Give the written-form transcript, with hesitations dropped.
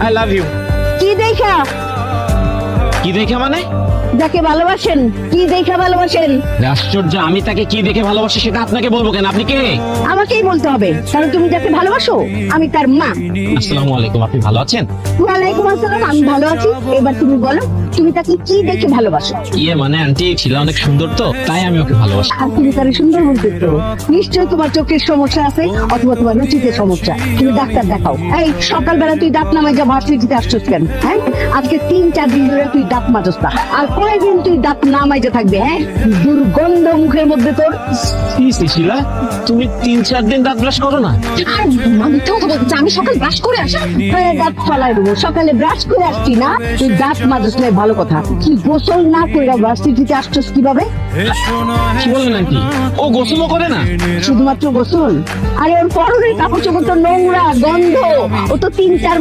I love you. কি দেখা? কি দেখে মানে? যাকে ভালোবাসেন কি দেখা ভালোবাসেন? আশ্চর্য, আমি তাকে কি দেখে ভালোবাসি সেটা আপনাকে বলবো কেন? আপনি কে? আমাকেই বলতে হবে, কারণ তুমি যাকে ভালোবাসো আমি তার মা। আসসালামু আলাইকুম, আপনি ভালো আছেন? ওয়ালাইকুম আসসালাম, আমি ভালো আছি। এবার তুমি বলো, তুমি তাকে কি দেখে ভালোবাসো? ইয়ে মানে আন্টি ছিল অনেক সুন্দর, তো তাই আমি ওকে ভালোবাসি। আর তুমি তার সুন্দর বলতে তো নিশ্চয়ই তোমার চোখের সমস্যা আছে, অথবা তোমার রুচিতে সমস্যা। তুমি ডাক্তার দেখাও। এই সকালবেলা তুই দাঁত নামাই যা ভার্সিটিতে আসছিস কেন? হ্যাঁ, আজকে 3-4 দিন ধরে তুই দাঁত মাজস না, আর কয়েকদিন তুই দাঁত নামাই যা থাকবে। হ্যাঁ, দুর্গন্ধ মুখের মধ্যে তোর। শিলা, তুমি 3-4 দিন দাঁত ব্রাশ করো না? আর আমি তো বলছি আমি সকাল ব্রাশ করে আসা, দাঁত ফালাই দেবো। সকালে ব্রাশ করে আসছি না, তুই দাঁত মাজস না, ভালো কথা। কি গোসল না করে ভার্সিটিতে আসছিস কিভাবে? কি বলেন আন্টি? ও গোসলও করে না? শুধুমাত্র গোসল? আরে ওর পরনের কাপড় চোপড় তো নোংরা, গন্ধ। ও তো 3-4